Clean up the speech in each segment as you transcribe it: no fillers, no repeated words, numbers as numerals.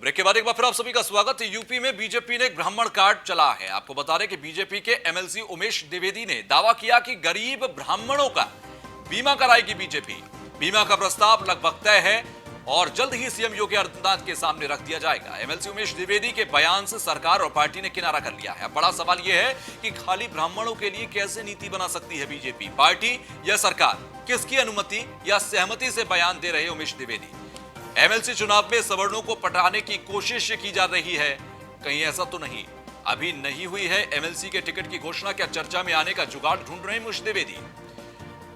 Break के बाद एक बार फिर आप सभी का स्वागत है। यूपी में बीजेपी ने एक ब्राह्मण कार्ड चला है। आपको बता दें कि बीजेपी के एमएलसी उमेश द्विवेदी ने दावा किया कि गरीब ब्राह्मणों का बीमा कराएगी बीजेपी। बीमा का प्रस्ताव लगभग तय है और जल्द ही सीएम योगी आदित्यनाथ के सामने रख दिया जाएगा। एमएलसी उमेश द्विवेदी के बयान से सरकार और पार्टी ने किनारा कर लिया है। अब बड़ा सवाल यह है कि खाली ब्राह्मणों के लिए कैसे नीति बना सकती है बीजेपी, पार्टी या सरकार? किसकी अनुमति या सहमति से बयान दे रहे उमेश द्विवेदी? एमएलसी चुनाव में सवर्णों को पटाने की कोशिश की जा रही है, कहीं ऐसा तो नहीं? अभी नहीं हुई है एमएलसी के टिकट की घोषणा, क्या चर्चा में आने का जुगाड़ ढूंढ रहे हैं उमेश द्विवेदी?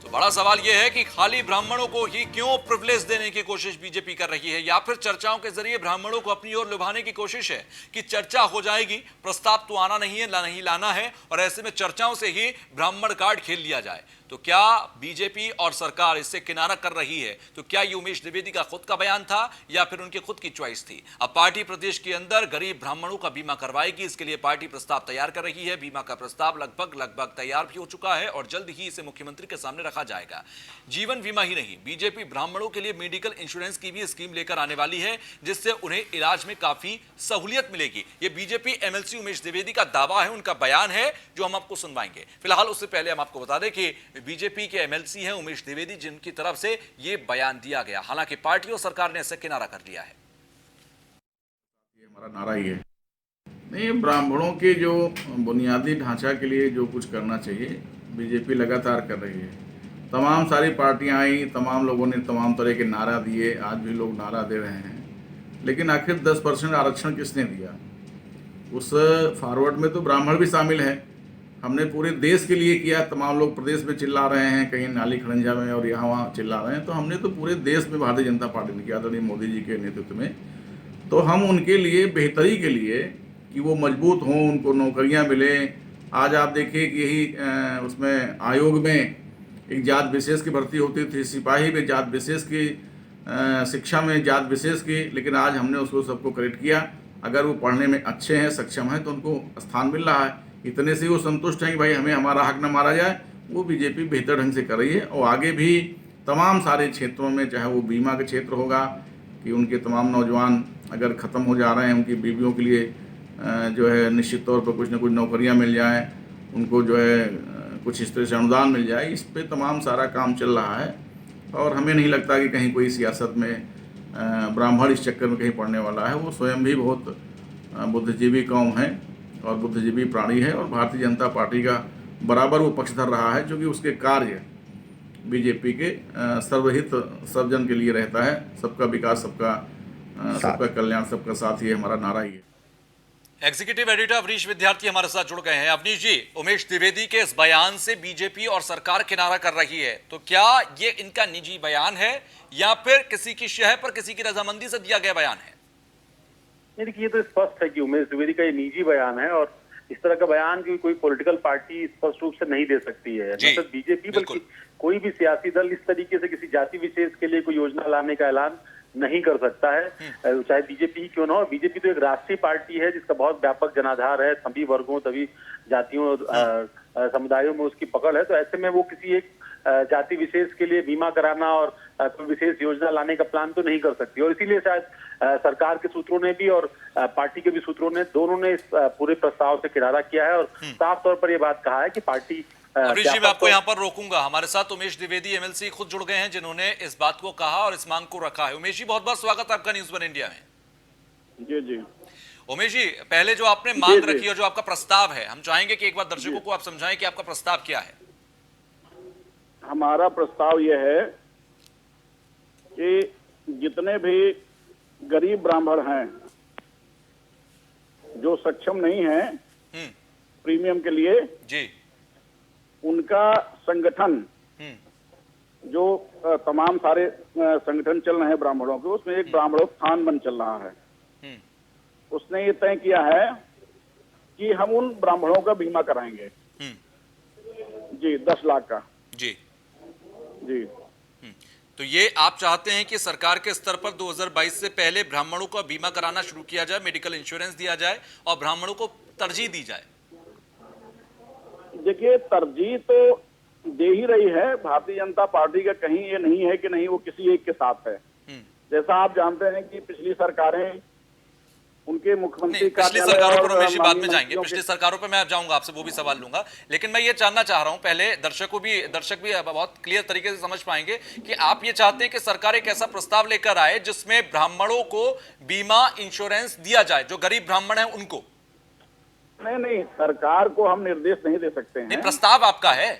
तो बड़ा सवाल यह है कि खाली ब्राह्मणों को ही क्यों प्रिविलेज देने की कोशिश बीजेपी कर रही है, या फिर चर्चाओं के जरिए ब्राह्मणों को अपनी ओर लुभाने की कोशिश है कि चर्चा हो जाएगी, प्रस्ताव तो आना नहीं है, नहीं लाना है, और ऐसे में चर्चाओं से ही ब्राह्मण कार्ड खेल लिया जाए। तो क्या बीजेपी और सरकार इससे किनारा कर रही है? तो क्या ये उमेश द्विवेदी का खुद का बयान था या फिर उनकी खुद की चॉइस थी? अब पार्टी प्रदेश के अंदर गरीब ब्राह्मणों का बीमा करवाएगी, इसके लिए पार्टी प्रस्ताव तैयार कर रही है। बीमा का प्रस्ताव लगभग तैयार भी हो चुका है और जल्द ही इसे मुख्यमंत्री के सामने रखा जाएगा। जीवन बीमा ही नहीं, बीजेपी ब्राह्मणों के लिए मेडिकल इंश्योरेंस की भी स्कीम लेकर आने वाली है, जिससे उन्हें इलाज में काफी सहूलियत मिलेगी। ये बीजेपी एमएलसी उमेश द्विवेदी का दावा है, उनका बयान है, जो हम आपको सुनवाएंगे। फिलहाल उससे पहले हम आपको बता दें कि बीजेपी के एमएलसी हैं उमेश द्विवेदी, जिनकी तरफ से यह बयान दिया गया। हालांकि पार्टी और सरकार ने इससे किनारा कर लिया है। ये हमारा नारा ही है। नहीं, ब्राह्मणों के जो बुनियादी ढांचा के लिए जो कुछ करना चाहिए बीजेपी लगातार कर रही है। तमाम सारी पार्टियां आई, तमाम लोगों ने तमाम तरह के नारा दिए, आज भी लोग नारा दे रहे हैं, लेकिन आखिर 10% आरक्षण किसने दिया? उस फॉरवर्ड में तो ब्राह्मण भी शामिल है। हमने पूरे देश के लिए किया। तमाम लोग प्रदेश में चिल्ला रहे हैं, कहीं नाली खड़ंजा में और यहाँ वहाँ चिल्ला रहे हैं, तो हमने तो पूरे देश में भारतीय जनता पार्टी ने किया, आदरणीय मोदी जी के नेतृत्व में। तो हम उनके लिए बेहतरी के लिए कि वो मजबूत हों, उनको नौकरियाँ मिलें। आज आप देखिए कि यही उसमें आयोग में एक जात विशेष की भर्ती होती थी, सिपाही में जात विशेष की, शिक्षा में जात विशेष की, लेकिन आज हमने उसको सबको क्रेडिट किया। अगर वो पढ़ने में अच्छे हैं, सक्षम हैं, तो उनको स्थान मिल रहा है। इतने से वो संतुष्ट हैं कि भाई हमें हमारा हक न मारा जाए। वो बीजेपी बेहतर ढंग से कर रही है और आगे भी तमाम सारे क्षेत्रों में, चाहे वो बीमा का क्षेत्र होगा कि उनके तमाम नौजवान अगर ख़त्म हो जा रहे हैं, उनकी बीवियों के लिए जो है निश्चित तौर पर कुछ न कुछ नौकरियां मिल जाएं, उनको जो है कुछ इस तरह से अनुदान मिल जाए, इस पे तमाम सारा काम चल रहा है। और हमें नहीं लगता कि कहीं कोई सियासत में ब्राह्मण इस चक्कर में कहीं पड़ने वाला है। वो स्वयं भी बहुत बुद्धिजीवी कौम है और बुद्धिजीवी प्राणी है, और भारतीय जनता पार्टी का बराबर वो पक्षधर रहा है, जो कि उसके कार्य बीजेपी के सर्वहित सर्वजन के लिए रहता है। सबका विकास, सबका कल्याण, सबका साथ, ये हमारा नारा ही है। एग्जीक्यूटिव एडिटर अवनीश विद्यार्थी हमारे साथ जुड़ गए हैं। अवनीश जी, उमेश द्विवेदी के इस बयान से बीजेपी और सरकार किनारा कर रही है, तो क्या ये इनका निजी बयान है या फिर किसी की शह पर, किसी की रजामंदी से दिया गया बयान है? देखिए, ये तो स्पष्ट है कि उमेश द्विवेदी का ये निजी बयान है, और इस तरह का बयान की कोई पॉलिटिकल पार्टी स्पष्ट रूप से नहीं दे सकती है। न सिर्फ बीजेपी बल्कि कोई भी सियासी दल इस तरीके से किसी जाति विशेष के लिए कोई योजना लाने का ऐलान नहीं कर सकता है, चाहे बीजेपी ही क्यों ना हो। बीजेपी तो एक राष्ट्रीय पार्टी है जिसका बहुत व्यापक जनाधार है, सभी वर्गों, सभी जातियों, समुदायों में उसकी पकड़ है। तो ऐसे में वो किसी एक जाति विशेष के लिए बीमा कराना और कोई विशेष योजना लाने का प्लान तो नहीं कर सकती। और इसीलिए शायद सरकार के सूत्रों ने भी और पार्टी के भी सूत्रों ने, दोनों ने इस पूरे प्रस्ताव से किनारा किया है और साफ तौर पर यह बात कहा है कि पार्टी। अवनीश जी, मैं आपको यहाँ पर रोकूंगा। हमारे साथ उमेश द्विवेदी एमएलसी खुद जुड़ गए हैं, जिन्होंने इस बात को कहा और इस मांग को रखा है। उमेश जी, बहुत बहुत स्वागत आपका न्यूज़ वन इंडिया में। जी जी उमेश जी, पहले जो आपने मांग रखी है, जो आपका प्रस्ताव है, हम चाहेंगे कि एक बार दर्शकों को आप समझाएं कि आपका प्रस्ताव क्या है। हमारा प्रस्ताव यह है कि जितने भी गरीब ब्राह्मण हैं जो सक्षम नहीं हैं प्रीमियम के लिए जी, उनका संगठन, जो तमाम सारे संगठन चल रहे हैं ब्राह्मणों के, उसमें एक ब्राह्मणोत्थान मन चल रहा है। उसने ये तय किया है कि हम उन ब्राह्मणों का बीमा कराएंगे जी, 10 लाख का जी जी। तो ये आप चाहते हैं कि सरकार के स्तर पर 2022 से पहले ब्राह्मणों का बीमा कराना शुरू किया जाए, मेडिकल इंश्योरेंस दिया जाए और ब्राह्मणों को तरजीह दी जाए? देखिए, तरजीह तो दे ही रही है भारतीय जनता पार्टी का, कहीं ये नहीं है कि नहीं वो किसी एक के साथ है। जैसा आप जानते हैं कि पिछली सरकारें उनके मुख्यमंत्री पिछली सरकारों पर उमेश जी बाद में जाएंगे, पिछली सरकारों पर मैं जाऊंगा, आपसे वो भी सवाल लूंगा, लेकिन मैं ये जानना चाह रहा हूं पहले दर्शक भी बहुत क्लियर तरीके से समझ पाएंगे कि आप ये चाहते हैं कि सरकार एक ऐसा प्रस्ताव लेकर आए जिसमें ब्राह्मणों को बीमा इंश्योरेंस दिया जाए, जो गरीब ब्राह्मण है उनको। नहीं, सरकार को हम निर्देश नहीं दे सकते हैं। नहीं, प्रस्ताव आपका है।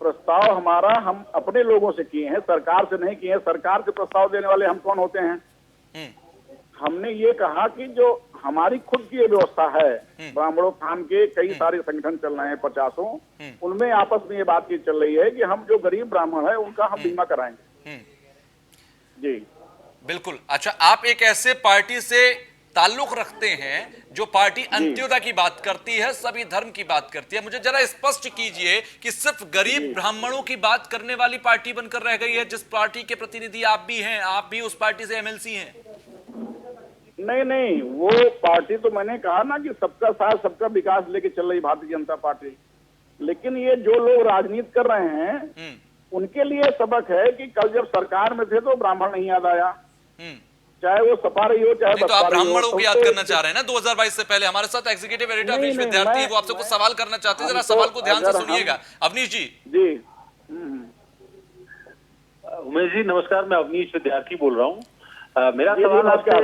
प्रस्ताव हमारा हम अपने लोगों से किए हैं, सरकार से नहीं किए हैं। सरकार से प्रस्ताव देने वाले हम कौन होते हैं? हमने ये कहा कि जो हमारी खुद की ये व्यवस्था है, ब्राह्मणों खान के कई सारे संगठन चल रहे हैं 50, उनमें आपस में ये बातचीत चल रही है कि हम जो गरीब ब्राह्मण है उनका हम बीमा कराएंगे। जी बिल्कुल। अच्छा, आप एक ऐसे पार्टी से ताल्लुक रखते हैं जो पार्टी अंत्योदय की बात करती है, सभी धर्म की बात करती है। मुझे जरा स्पष्ट कीजिए कि सिर्फ गरीब ब्राह्मणों की बात करने वाली पार्टी बनकर रह गई है, जिस पार्टी के प्रतिनिधि आप भी हैं, आप भी उस पार्टी से एमएलसी हैं। नहीं, वो पार्टी तो मैंने कहा ना कि सबका साथ सबका विकास लेके चल रही भारतीय जनता पार्टी। लेकिन ये जो लोग राजनीति कर रहे हैं उनके लिए सबक है कि कल जब सरकार में थे तो ब्राह्मण नहीं याद आया, चाहे वो सपा रही हो चाहे तो आप ब्राह्मणों को याद करना चाह रहे हैं ना। 2022 से पहले हमारे साथ एग्जीक्यूटिव एडिटर अवनीश विद्यार्थी है, वो आपसे कुछ सवाल करना चाहते हैं, जरा सवाल को ध्यान से सुनिएगा। अवनीश जी। उमेश जी नमस्कार, मैं अवनीश विद्यार्थी बोल रहा हूँ। मेरा सवाल आपसे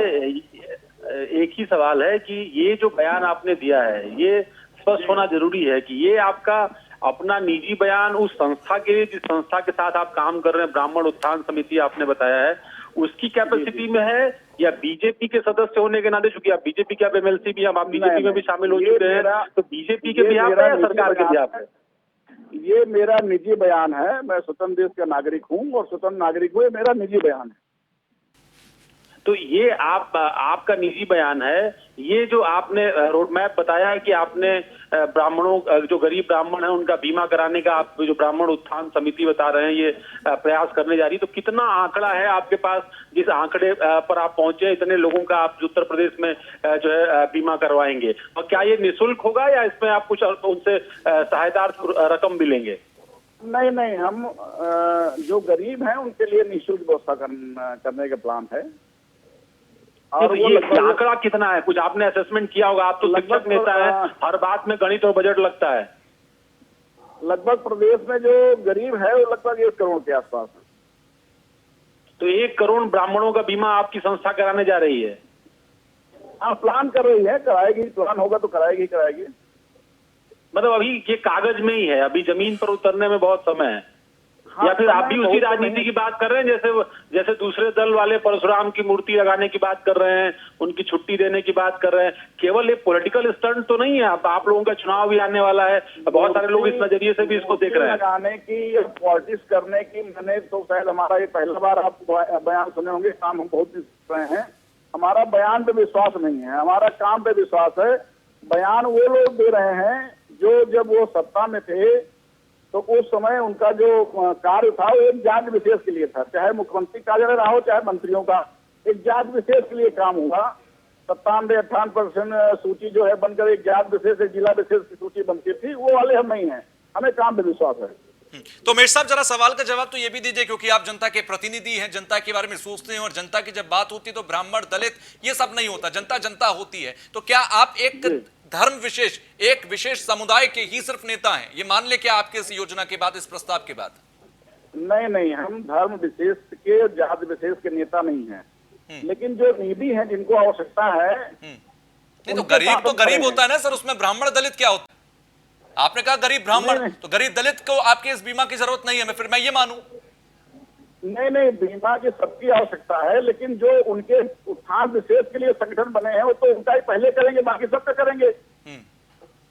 एक ही सवाल है कि ये जो बयान आपने दिया है ये स्पष्ट होना जरूरी है कि ये आपका अपना निजी बयान उस संस्था के लिए, जिस संस्था के साथ आप काम कर रहे हैं, ब्राह्मण उत्थान समिति आपने बताया है, उसकी कैपेसिटी में है, या बीजेपी के सदस्य होने के नाते, चूंकि आप बीजेपी के आप एमएलसी भी, आप बीजेपी में भी शामिल हो चुके हैं, तो बीजेपी के बिहाफ है या सरकार के बिहाफ है? ये मेरा निजी बयान है। मैं स्वतंत्र देश का नागरिक हूँ और स्वतंत्र नागरिक हूँ, ये मेरा निजी बयान है। तो ये आपका निजी बयान है। ये जो आपने रोड मैप बताया है कि आपने ब्राह्मणों, जो गरीब ब्राह्मण है उनका बीमा कराने का आप जो ब्राह्मण उत्थान समिति बता रहे हैं ये प्रयास करने जा रही है, तो कितना आंकड़ा है आपके पास जिस आंकड़े पर आप पहुंचे, इतने लोगों का आप उत्तर प्रदेश में जो है बीमा करवाएंगे, और क्या ये निःशुल्क होगा या इसमें आप कुछ उनसे सहायता रकम भी लेंगे? नहीं, हम जो गरीब हैं उनके लिए निःशुल्क व्यवस्था करने का प्लान है। और ये आंकड़ा कितना है, कुछ आपने असेसमेंट किया होगा? आप तो शिक्षक नेता है, हर बात में गणित और बजट लगता है। लगभग प्रदेश में जो गरीब है वो लगभग 1 करोड़ के आसपास है। तो 1 करोड़ ब्राह्मणों का बीमा आपकी संस्था कराने जा रही है? हाँ, प्लान कर रही है, कराएगी। प्लान होगा तो कराएगी। मतलब अभी ये कागज में ही है, अभी जमीन पर उतरने में बहुत समय है। हाँ, या फिर आप भी उसी राजनीति की बात कर रहे हैं जैसे दूसरे दल वाले परशुराम की मूर्ति लगाने की बात कर रहे हैं, उनकी छुट्टी देने की बात कर रहे हैं? केवल ये पॉलिटिकल स्टंट तो नहीं है, आप लोगों का चुनाव भी आने वाला है, बहुत सारे लोग इस नजरिए से भी इसको देख रहे हैं। लगाने की, पॉलिटिक्स करने की, मैंने तो शायद हमारा ये पहला बार आप बयान सुने होंगे। काम हम बहुत कर रहे हैं, हमारा बयान पे विश्वास नहीं है, हमारा काम पे विश्वास है। बयान वो लोग दे रहे हैं जो जब वो सत्ता में थे तो उस समय उनका जो कार्य था वो एक जाति विशेष के लिए था, चाहे मुख्यमंत्री कार्यालय रहा हो चाहे मंत्रियों का, एक जाति विशेष के लिए काम हुआ। 97-58% सूची जो है बनकर एक जाति विशेष, एक जिला विशेष की सूची बनती थी, वो वाले हम नहीं है, हमें काम पे विश्वास है। तो उमेश साहब, जरा सवाल का जवाब तो ये भी दीजिए, क्योंकि आप जनता के प्रतिनिधि हैं, जनता के बारे में सोचते हैं, और जनता की जब बात होती है तो ब्राह्मण, दलित, ये सब नहीं होता, जनता होती है। तो क्या आप एक धर्म विशेष, एक विशेष समुदाय के ही सिर्फ नेता हैं, ये मान ले क्या आपके इस योजना के बाद, इस प्रस्ताव के बाद? नहीं, हम धर्म विशेष के, जाति विशेष के नेता नहीं हैं। लेकिन जो निधि है, जिनको आवश्यकता है, नहीं तो गरीब होता है ना सर, उसमें ब्राह्मण दलित क्या होता है? आपने कहा गरीब ब्राह्मण, तो गरीब दलित को आपके इस बीमा की जरूरत नहीं है, फिर मैं ये मानूं? नहीं, बीमा की सबकी आवश्यकता है, लेकिन जो उनके उत्थान विशेष के लिए संगठन बने हैं वो तो उनका ही पहले करेंगे, बाकी सबका करेंगे।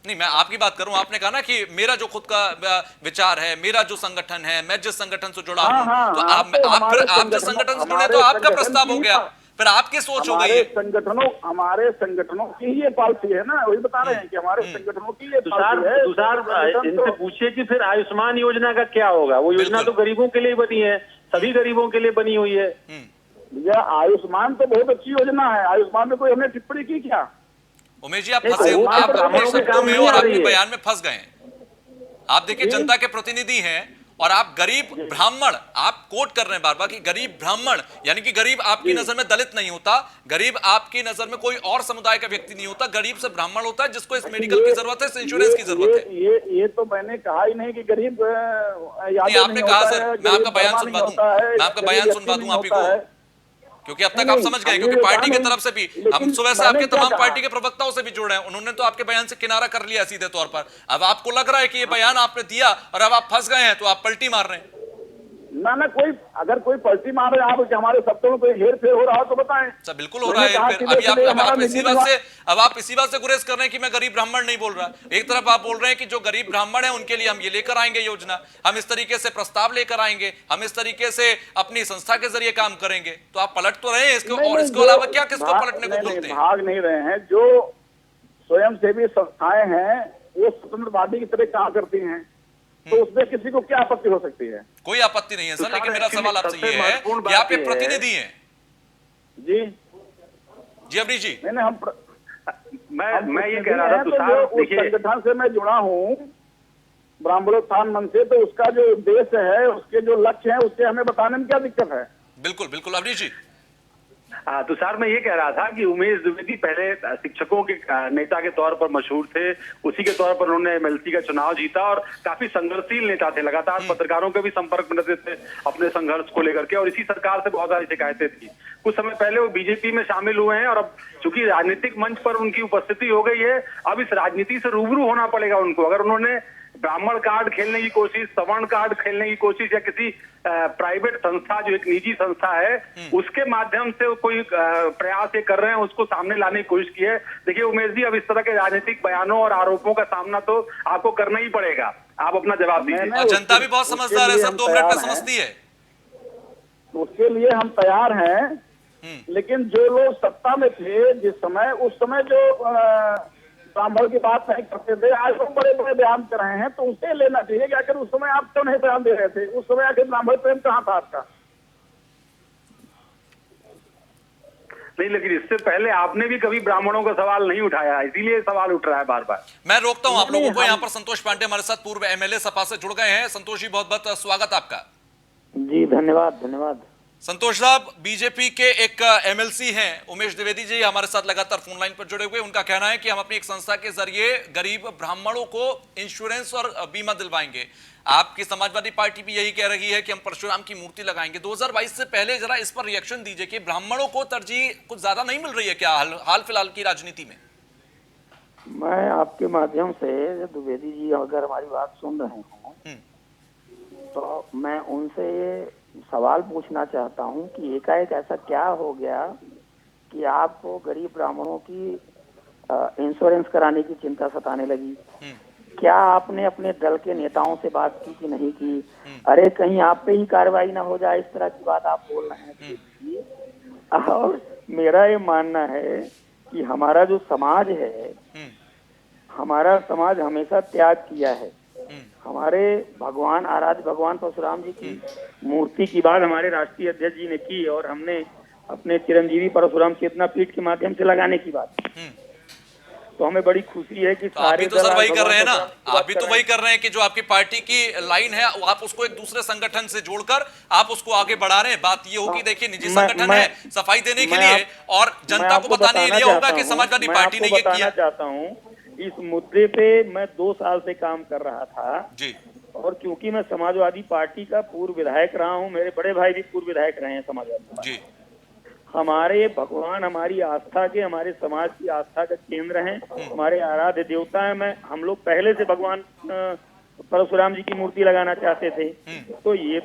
नहीं, मैं आपकी बात करूं। आपने कहा ना कि मेरा जो खुद का विचार है, मेरा जो संगठन है, मैं जिस संगठन से जुड़ा हूं, तो आप जिस संगठन से जुड़े तो आपका प्रस्ताव हो गया, फिर आपकी सोच हो गई। हमारे संगठनों की ही ये पॉलिसी है ना, वही बता रहे हैं कि हमारे संगठनों की ये पॉलिसी है। तुषार, इनसे पूछिए कि फिर आयुष्मान योजना का क्या होगा? वो योजना तो गरीबों के लिए बनी है, सभी गरीबों के लिए बनी हुई है। भैया, आयुष्मान तो बहुत अच्छी योजना है, आयुष्मान में कोई हमने टिप्पणी की क्या? उमेश जी, आप फंसे, आप अपने शब्दों में और अपने बयान में फंस गए हैं। आप देखिए, जनता के प्रतिनिधि हैं, और आप गरीब ब्राह्मण, आप कोट कर रहे हैं बार बार कि गरीब ब्राह्मण, यानी कि गरीब आपकी नजर में दलित नहीं होता, गरीब आपकी नजर में कोई और समुदाय का व्यक्ति नहीं होता, गरीब से ब्राह्मण होता है जिसको इस मेडिकल की जरूरत है, इस इंश्योरेंस की जरूरत है। ये तो मैंने कहा ही नहीं कि गरीब आपने कहा सर, मैं आपका बयान सुनवा दूं, मैं आपका बयान सुनवा दूं आप ही को, क्योंकि अब तक आप समझ गए, क्योंकि पार्टी की तरफ से भी हम सुबह से आपके तमाम पार्टी के प्रवक्ताओं से भी जुड़ रहे हैं, उन्होंने तो आपके बयान से किनारा कर लिया सीधे तौर पर। अब आपको लग रहा है कि ये बयान आपने दिया और अब आप फंस गए हैं, तो आप पलटी मार रहे हैं। ना कोई अगर कोई पलटी मार रहे आप, हमारे शब्दों में कोई हेर फेर हो रहा हो तो बताएं। सर बिल्कुल हो रहा है हेर फेर। अभी आप इसी बात से गुरेज कर रहे हैं कि मैं गरीब ब्राह्मण नहीं बोल रहा। एक तरफ आप बोल रहे हैं कि जो गरीब ब्राह्मण है उनके लिए हम ये लेकर आएंगे योजना, हम इस तरीके से प्रस्ताव लेकर आएंगे, हम इस तरीके से अपनी संस्था के जरिए काम करेंगे, तो आप पलट तो रहे हैं इसको, और इसके अलावा क्या किसको पलटने को बोलते हैं? भाग नहीं रहे हैं। जो स्वयंसेवी संस्थाएं हैं वो स्वतंत्रवादी की तरह काम करती हैं, तो उसमें किसी को क्या आपत्ति हो सकती है? कोई आपत्ति नहीं है सर, लेकिन मेरा सवाल आपसे ये है कि आप एक प्रतिनिधि हैं। जी अवनीश जी, मैं ये कह रहा था तुषार, उस संगठन से मैं जुड़ा हूँ ब्राह्मणोत्थान मंच से, तो उसका जो उद्देश्य है, उसके जो लक्ष्य है, उससे हमें बताने में क्या दिक्कत है? बिल्कुल बिल्कुल अवनीश जी। तुषार, मैं ये कह रहा था कि उमेश द्विवेदी पहले शिक्षकों के नेता के तौर पर मशहूर थे, उसी के तौर पर उन्होंने एमएलसी का चुनाव जीता और काफी संघर्षशील नेता थे, लगातार पत्रकारों के भी संपर्क में रहते थे अपने संघर्ष को लेकर के, और इसी सरकार से बहुत सारी शिकायतें थी। कुछ समय पहले वो बीजेपी में शामिल हुए हैं और अब चूंकि राजनीतिक मंच पर उनकी उपस्थिति हो गई है, अब इस राजनीति से रूबरू होना पड़ेगा उनको। अगर उन्होंने ब्राह्मण कार्ड खेलने की कोशिश, सवर्ण कार्ड खेलने की कोशिश, या किसी प्राइवेट संस्था, जो एक निजी संस्था है, उसके माध्यम से कोई प्रयास ये कर रहे हैं, उसको सामने लाने की कोशिश की है। देखिए उमेश जी, अब इस तरह के राजनीतिक बयानों और आरोपों का सामना तो आपको करना ही पड़ेगा। आप अपना जवाब दीजिए। और जनता भी बहुत समझदार है सर, 2 मिनट में समझती है। उसके लिए हम तैयार हैं, लेकिन जो लोग सत्ता में थे जिस समय, उस समय जो ब्राह्मण की बात नहीं करते थे, आज हम बड़े बड़े बयान कर रहे हैं, तो उसे लेना चाहिए कि आखिर उस समय आप क्यों नहीं बयान दे रहे थे? उस समय आखिर ब्राह्मण प्रेम कहाँ था आपका? नहीं, लेकिन इससे पहले आपने भी कभी ब्राह्मणों का सवाल नहीं उठाया, इसीलिए सवाल उठ रहा है बार बार। मैं रोकता हूं आप लोगों को। यहाँ पर संतोष पांडे हमारे साथ पूर्व एमएलए सपा से जुड़ गए हैं। संतोष जी, बहुत बहुत स्वागत आपका। जी धन्यवाद धन्यवाद। संतोष साहब, बीजेपी के एक एमएलसी हैं उमेश द्विवेदी जी, हमारे साथ लगातार फोन लाइन पर जुड़े हुए। उनका कहना है कि हम अपनी एक संस्था के जरिए गरीब ब्राह्मणों को इंश्योरेंस और बीमा दिलवाएंगे। आपकी समाजवादी पार्टी भी यही कह रही है कि हम परशुराम की मूर्ति लगाएंगे। 2022 से पहले जरा इस पर रिएक्शन दीजिए कि ब्राह्मणों को तरजीह कुछ ज्यादा नहीं मिल रही है क्या हाल फिलहाल की राजनीति में? मैं आपके माध्यम से, द्विवेदी जी अगर हमारी बात सुन रहे हो तो मैं उनसे सवाल पूछना चाहता हूं कि एकाएक ऐसा क्या हो गया कि आपको गरीब ब्राह्मणों की इंश्योरेंस कराने की चिंता सताने लगी? क्या आपने अपने दल के नेताओं से बात की कि नहीं की? अरे कहीं आप पे ही कार्रवाई ना हो जाए, इस तरह की बात आप बोल रहे हैं। और मेरा ये मानना है कि हमारा जो समाज है, हमारा समाज हमेशा त्याग किया है। हमारे भगवान, आराध्य भगवान परशुराम जी की मूर्ति की बात हमारे राष्ट्रीय अध्यक्ष जी ने की, और हमने अपने चिरंजीवी परशुराम चेतना पीठ के माध्यम से लगाने की बात। तो हमें बड़ी खुशी है कि तो आप भी तो सर वही कर रहे हैं ना, आप भी तो वही कर रहे हैं कि जो आपकी पार्टी की लाइन है आप उसको एक दूसरे संगठन से जोड़कर आप उसको आगे बढ़ा रहे हैं। बात ये होगी, देखिए निजी संगठन है सफाई देने के लिए, और जनता को बताने के लिए होगा कि समाजवादी पार्टी ने ये किया। चाहता हूँ इस मुद्दे पे मैं 2 साल से काम कर रहा था जी, और क्योंकि मैं समाजवादी पार्टी का पूर्व विधायक रहा हूँ, मेरे बड़े भाई भी पूर्व विधायक रहे हैं समाजवादी जी। हमारे भगवान हमारी आस्था के, हमारे समाज की आस्था का केंद्र हैं, हमारे आराध्य देवता हैं। हम लोग पहले से भगवान परशुराम जी की मूर्ति लगाना चाहते थे। तो ये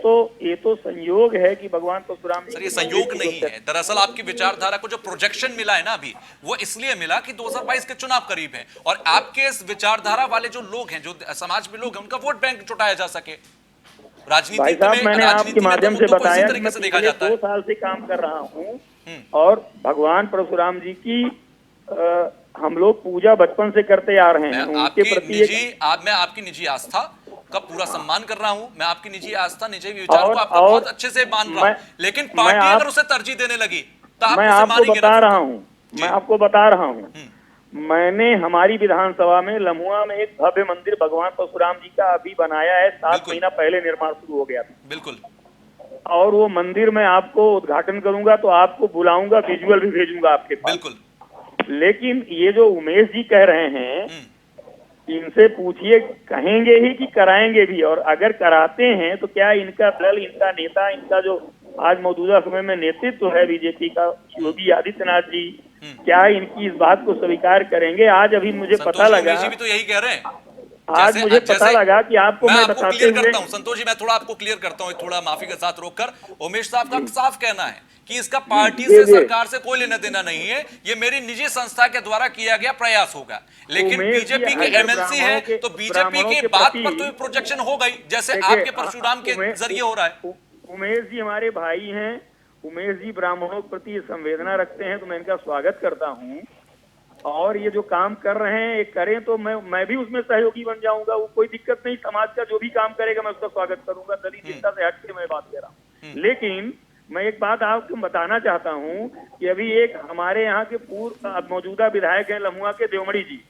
तो संयोग है कि भगवान परशुराम जी। सर ये संयोग नहीं है, दरअसल आपकी विचारधारा को जो प्रोजेक्शन मिला है ना अभी, वो इसलिए मिला कि 2022 के चुनाव करीब हैं और आपके इस विचारधारा वाले जो लोग हैं, जो समाज में लोग हैं, उनका वोट बैंक जुटाया जा सके। राजनीति में, मैंने आपके माध्यम से बताया कि मैं देखा जाता है। 2 साल से काम कर रहा हूँ और भगवान परशुराम जी की हम लोग पूजा बचपन से करते आ रहे हैं। उनके प्रति मैं आपकी निजी आस्था का पूरा सम्मान कर रहा हूं, मैं आपकी निजी आस्था, निजी विचार को आपको बहुत अच्छे से मान रहा हूं, लेकिन पार्टी अगर उसे तरजीह देने लगी तो आप मैं आपको बता रहा हूं, मैंने हमारी विधानसभा में लम्हुआ में एक भव्य मंदिर भगवान परशुराम जी का अभी बनाया है, 7 महीना पहले निर्माण शुरू हो गया था। बिल्कुल। और वो मंदिर मैं आपको उद्घाटन करूंगा तो आपको बुलाऊंगा, विजुअल भी भेजूंगा आपके पास। बिल्कुल। लेकिन ये जो उमेश जी कह रहे हैं, इनसे पूछिए, कहेंगे ही कि कराएंगे भी, और अगर कराते हैं तो क्या इनका दल, इनका नेता, इनका जो आज मौजूदा समय में नेतृत्व है बीजेपी का, योगी आदित्यनाथ जी, क्या इनकी इस बात को स्वीकार करेंगे? आज अभी मुझे पता लगा, जी भी तो यही कह रहे हैं। आज मुझे पता लगा कि आपको मैं बताते क्लियर करता हूं संतोष जी, मैं थोड़ा आपको क्लियर करता हूं, थोड़ा माफी के साथ रोककर। उमेश साहब का साफ कहना है कि इसका पार्टी से, सरकार से कोई लेना देना नहीं है, ये मेरी निजी संस्था के द्वारा किया गया प्रयास होगा। लेकिन बीजेपी के एमएलसी है तो बीजेपी के बात पर तो प्रोजेक्शन हो गई, जैसे आपके परशुराम के जरिए हो रहा है। उमेश जी हमारे भाई हैं, उमेश जी ब्राह्मणों के प्रति संवेदना रखते हैं, तो मैं इनका स्वागत करता हूं। और ये जो काम कर रहे हैं, ये करें तो मैं भी उसमें सहयोगी बन जाऊंगा, वो कोई दिक्कत नहीं। समाज का जो भी काम करेगा मैं उसका स्वागत करूंगा, दलित चिंता से हट के मैं बात कर रहा हूँ। लेकिन मैं एक बात आपको बताना चाहता हूँ कि अभी एक हमारे यहाँ के पूर्व मौजूदा विधायक हैं लम्हुआ के, देवमणि जी,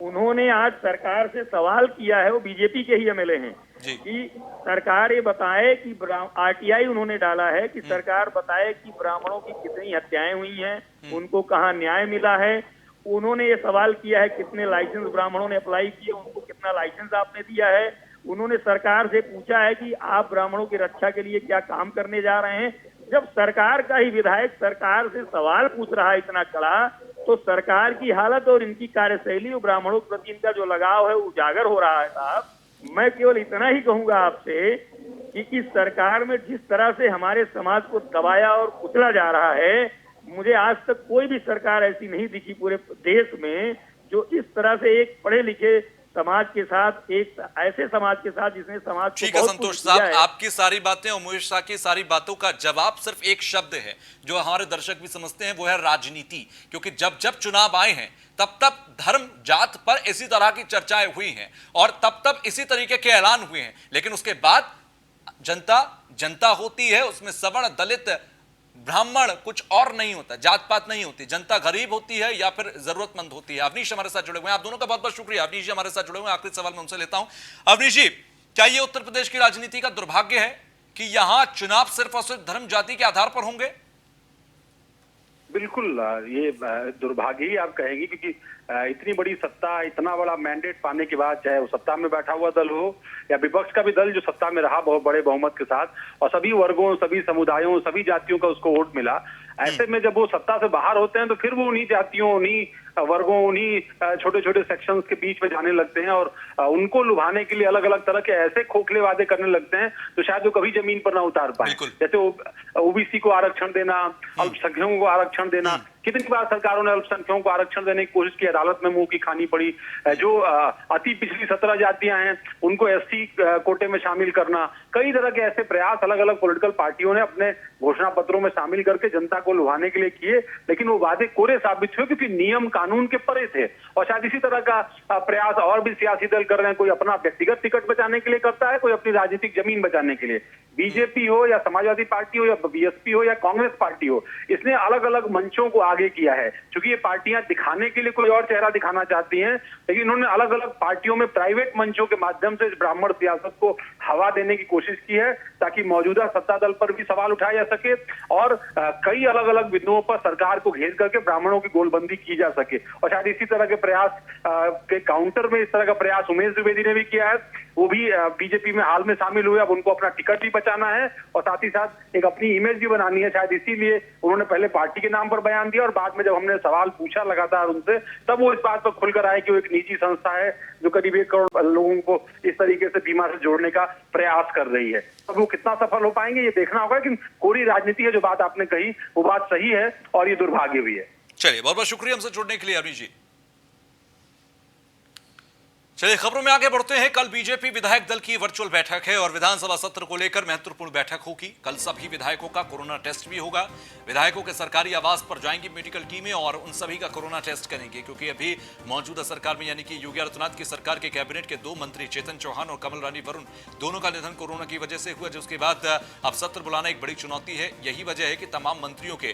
उन्होंने आज सरकार से सवाल किया है, वो बीजेपी के ही एमएलए हैं, कि सरकार ये बताए कि आरटीआई उन्होंने डाला है कि सरकार बताए कि ब्राह्मणों की कितनी हत्याएं हुई हैं, उनको कहाँ न्याय मिला है। उन्होंने ये सवाल किया है कितने लाइसेंस ब्राह्मणों ने अप्लाई किए, उनको कितना लाइसेंस आपने दिया है। उन्होंने सरकार से पूछा है कि आप ब्राह्मणों की रक्षा के लिए क्या काम करने जा रहे हैं। जब सरकार का ही विधायक सरकार से सवाल पूछ रहा है इतना कड़ा, तो सरकार की हालत और इनकी कार्यशैली और ब्राह्मणों के प्रति इनका जो लगाव है उजागर हो रहा है। साहब, मैं केवल इतना ही कहूंगा आपसे कि इस सरकार में जिस तरह से हमारे समाज को दबाया और कुचला जा रहा है, मुझे आज तक कोई भी सरकार ऐसी नहीं दिखी पूरे देश में जो इस तरह से एक पढ़े लिखे समाज के साथ, एक ऐसे समाज के साथ जिसने समाज को। ठीक है संतोष साहब, आपकी सारी बातें, उमेश शाह की सारी बातों का जवाब सिर्फ एक शब्द है जो हमारे दर्शक भी समझते हैं, वो है राजनीति। क्योंकि जब जब चुनाव आए हैं तब तब धर्म जात पर इसी तरह की चर्चाएं हुई हैं और तब तब इसी तरीके के ऐलान हुए हैं, लेकिन उसके बाद जनता होती है, उसमें सवर्ण, दलित, ब्राह्मण कुछ और नहीं होता, जात पात नहीं होती, जनता गरीब होती है या फिर जरूरतमंद होती है। अवनीश हमारे साथ जुड़े हुए हैं, आप दोनों का बहुत बहुत शुक्रिया। अवनीश जी हमारे साथ जुड़े हुए हैं, आखिरी सवाल मैं उनसे लेता हूं। अवनीश जी, क्या ये उत्तर प्रदेश की राजनीति का दुर्भाग्य है कि यहां चुनाव सिर्फ और सिर्फ धर्म जाति के आधार पर होंगे? बिल्कुल, ये दुर्भाग्य ही आप कहेंगे, क्योंकि इतनी बड़ी सत्ता, इतना बड़ा मैंडेट पाने के बाद, चाहे वो सत्ता में बैठा हुआ दल हो या विपक्ष का भी दल जो सत्ता में रहा बहुत बड़े बहुमत के साथ, और सभी वर्गों, सभी समुदायों, सभी जातियों का उसको वोट मिला, ऐसे में जब वो सत्ता से बाहर होते हैं तो फिर वो उन्हीं जातियों, उन्हीं वर्गों, उन्हीं छोटे छोटे सेक्शंस के बीच में जाने लगते हैं और उनको लुभाने के लिए अलग अलग तरह के ऐसे खोखले वादे करने लगते हैं तो शायद वो कभी जमीन पर ना उतार पाए। जैसे ओबीसी को आरक्षण देना, अल्पसंख्यकों को आरक्षण देना, कितनी बार सरकारों ने अल्पसंख्यकों को आरक्षण देने की कोशिश की, अदालत में मुंह की खानी पड़ी। जो अति पिछली 17 जातियां हैं उनको एससी कोटे में शामिल करना, कई तरह के ऐसे प्रयास अलग अलग पॉलिटिकल पार्टियों ने अपने घोषणा पत्रों में शामिल करके जनता को लुभाने के लिए किए, लेकिन वो वादे कोरे साबित हुए क्योंकि नियम कानून के परे थे। और शायद इसी तरह का प्रयास और भी सियासी दल कर रहे हैं, कोई अपना व्यक्तिगत टिकट बचाने के लिए करता है, कोई अपनी राजनीतिक जमीन बचाने के लिए। बीजेपी हो या समाजवादी पार्टी हो या बीएसपी हो या कांग्रेस पार्टी हो, इसने अलग अलग मंचों को आगे किया है, क्योंकि ये पार्टियां दिखाने के लिए कोई और चेहरा दिखाना चाहती हैं, लेकिन इन्होंने अलग अलग पार्टियों में प्राइवेट मंचों के माध्यम से ब्राह्मण सियासत को हवा देने की कोशिश की है ताकि मौजूदा सत्ता दल पर भी सवाल उठाया जा सके और कई अलग अलग बिंदुओं पर सरकार को घेर करके ब्राह्मणों की गोलबंदी की जा सके। और शायद इसी तरह के प्रयास के काउंटर में इस तरह का प्रयास उमेश द्विवेदी ने भी किया है, वो भी बीजेपी में हाल में शामिल हुए, अब उनको अपना टिकट भी बचाना है और साथ ही साथ एक अपनी इमेज भी बनानी है। शायद इसीलिए उन्होंने पहले पार्टी के नाम पर बयान दिया और बाद में जब हमने सवाल पूछा लगातार उनसे, तब वो इस बात पर खुलकर आए कि वो एक निजी संस्था है जो करीब 1 करोड़ लोगों को इस तरीके से बीमा से जोड़ने का प्रयास कर रही है। अब वो कितना सफल हो पाएंगे ये देखना होगा, लेकिन कोरी राजनीति है, जो बात आपने कही वो बात सही है और ये दुर्भाग्य भी है। चलिए, बहुत बहुत शुक्रिया हमसे जुड़ने के लिए अवनीश जी। चलिए खबरों में आगे बढ़ते हैं। कल बीजेपी विधायक दल की वर्चुअल बैठक है और विधानसभा सत्र को लेकर महत्वपूर्ण बैठक होगी। कल सभी विधायकों का कोरोना टेस्ट भी होगा। विधायकों के सरकारी आवास पर जाएंगी मेडिकल टीमें और उन सभी का कोरोना टेस्ट करेंगे, क्योंकि अभी मौजूदा सरकार में यानी कि योगी आदित्यनाथ की सरकार के कैबिनेट के 2 मंत्री चेतन चौहान और कमल रानी वरुण दोनों का निधन कोरोना की वजह से हुआ, जिसके बाद अब सत्र बुलाना एक बड़ी चुनौती है। यही वजह है कि तमाम मंत्रियों के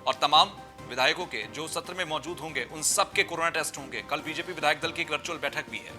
और तमाम विधायकों के जो सत्र में मौजूद होंगे उन सब के कोरोना टेस्ट होंगे। कल बीजेपी विधायक दल की एक वर्चुअल बैठक भी है।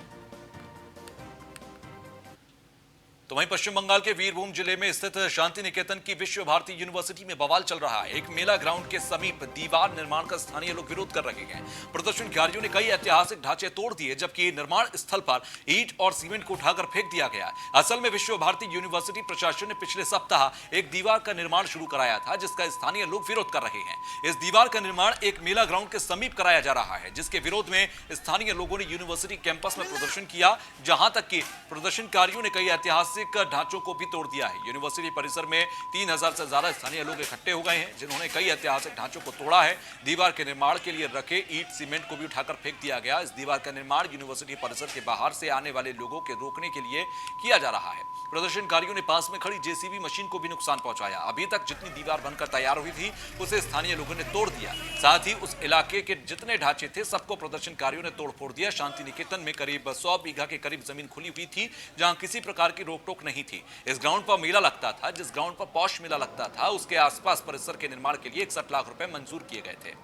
तो वहीं पश्चिम बंगाल के वीरभूम जिले में स्थित शांति निकेतन की विश्व भारती यूनिवर्सिटी में बवाल चल रहा है। एक मेला ग्राउंड के समीप दीवार निर्माण का स्थानीय लोग विरोध कर रहे हैं। प्रदर्शनकारियों ने कई ऐतिहासिक ढांचे तोड़ दिए, जबकि निर्माण स्थल पर ईंट और सीमेंट को उठाकर फेंक दिया गया। असल में विश्व भारती यूनिवर्सिटी प्रशासन ने पिछले सप्ताह एक दीवार का निर्माण शुरू कराया था, जिसका स्थानीय लोग विरोध कर रहे हैं। इस दीवार का निर्माण एक मेला ग्राउंड के समीप कराया जा रहा है, जिसके विरोध में स्थानीय लोगों ने यूनिवर्सिटी कैंपस में प्रदर्शन किया, जहां तक कि प्रदर्शनकारियों ने कई ऐतिहासिक ढांचों को भी तोड़ दिया है। यूनिवर्सिटी परिसर में 3000 से ज्यादा स्थानीय लोग इकट्ठे हो गए हैं, जिन्होंने कई ऐतिहासिक ढांचों को तोड़ा है। दीवार के निर्माण के लिए रखे ईंट सीमेंट को भी उठाकर फेंक दिया गया। इस दीवार का निर्माण यूनिवर्सिटी परिसर के बाहर से आने वाले लोगों के रोकने के लिए किया जा रहा है। प्रदर्शनकारियों ने पास में खड़ी जेसीबी मशीन को भी नुकसान पहुंचाया। अभी तक जितनी दीवार बनकर तैयार हुई थी उसे स्थानीय लोगों ने तोड़ दिया। साथ ही उस इलाके के जितने ढांचे थे सबको प्रदर्शनकारियों ने तोड़ फोड़ दिया। शांति निकेतन में करीब 100 बीघा के करीब जमीन खुली हुई थी, जहां किसी प्रकार की रोक टोक नहीं थी। इस ग्राउंड पर मेला लगता था, जिस ग्राउंड पर पौष मेला लगता था उसके आसपास परिसर के निर्माण के लिए 61 लाख रुपए मंजूर किए गए थे।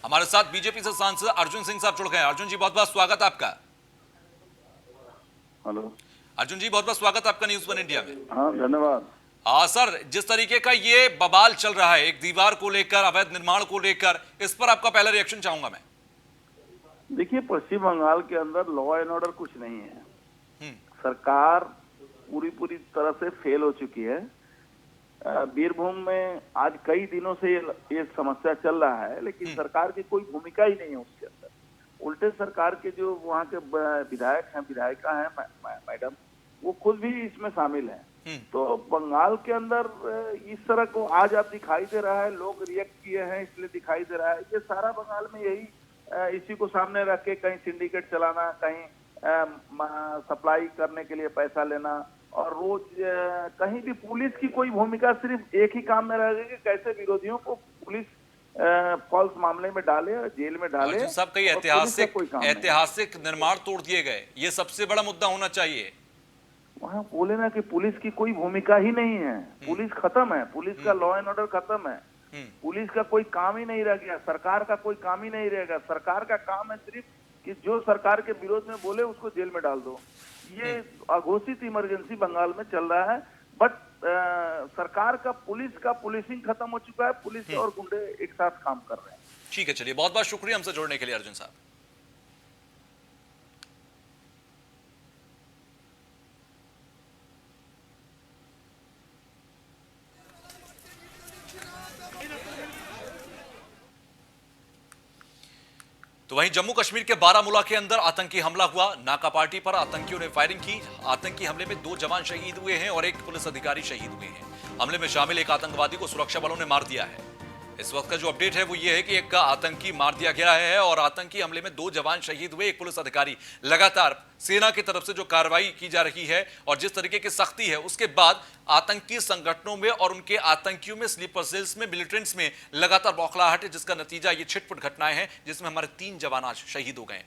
हमारे साथ बीजेपी से सांसद अर्जुन सिंह साहब जुड़ गए हैं। अर्जुन जी, बहुत बहुत स्वागत है आपका। हेलो अर्जुन जी, बहुत बहुत स्वागत है आपका न्यूज़ 1 इंडिया में। हाँ, धन्यवाद। सर, जिस तरीके का ये बवाल चल रहा है एक दीवार को लेकर, अवैध निर्माण को लेकर, इस पर आपका पहला रिएक्शन चाहूंगा मैं। देखिए, पश्चिम बंगाल के अंदर लॉ एंड ऑर्डर कुछ नहीं है। सरकार पूरी तरह से फेल हो चुकी है। वीरभूम में आज कई दिनों से ये समस्या चल रहा है, लेकिन सरकार की कोई भूमिका ही नहीं है उसके अंदर। उल्टे सरकार के जो वहाँ के विधायक हैं, विधायिका हैं मैडम, वो खुद भी इसमें शामिल हैं। तो बंगाल के अंदर इस तरह को आज आप दिखाई दे रहा है, लोग रिएक्ट किए हैं इसलिए दिखाई दे रहा है। ये सारा बंगाल में यही इसी को सामने रख के कहीं सिंडिकेट चलाना, कहीं सप्लाई करने के लिए पैसा लेना, और रोज कहीं भी पुलिस की कोई भूमिका सिर्फ एक ही काम में रह गई कि कैसे विरोधियों को पुलिस फॉल्स मामले में डाले, जेल में डाले। सब कई ऐतिहासिक निर्माण तोड़ दिए गए, ये सबसे बड़ा मुद्दा होना चाहिए। वहाँ बोले ना कि पुलिस की कोई भूमिका ही नहीं है, पुलिस खत्म है, पुलिस का लॉ एंड ऑर्डर खत्म है, पुलिस का कोई काम ही नहीं रह गया, सरकार का कोई काम ही नहीं रहेगा। सरकार का काम है सिर्फ कि जो सरकार के विरोध में बोले उसको जेल में डाल दो। ये अघोषित इमरजेंसी बंगाल में चल रहा है। बट सरकार का पुलिसिंग खत्म हो चुका है, पुलिस और गुंडे एक साथ काम कर रहे हैं। ठीक है, चलिए, बहुत बहुत शुक्रिया हमसे जुड़ने के लिए अर्जुन साहब। तो वहीं जम्मू कश्मीर के बारामूला के अंदर आतंकी हमला हुआ। नाका पार्टी पर आतंकियों ने फायरिंग की। आतंकी हमले में 2 जवान शहीद हुए हैं और 1 पुलिस अधिकारी शहीद हुए हैं। हमले में शामिल एक आतंकवादी को सुरक्षा बलों ने मार दिया है। इस वक्त का जो अपडेट है वो ये है कि एक आतंकी मार दिया गया है और आतंकी हमले में 2 जवान शहीद हुए, 1 पुलिस अधिकारी। लगातार सेना की तरफ से जो कार्रवाई की जा रही है और जिस तरीके की सख्ती है, उसके बाद आतंकी संगठनों में और उनके आतंकियों में, स्लीपर सेल्स में, मिलिटेंट्स में लगातार बौखलाहट है, जिसका नतीजा ये छिटपुट घटनाएं हैं जिसमें हमारे 3 जवान आज शहीद हो गए।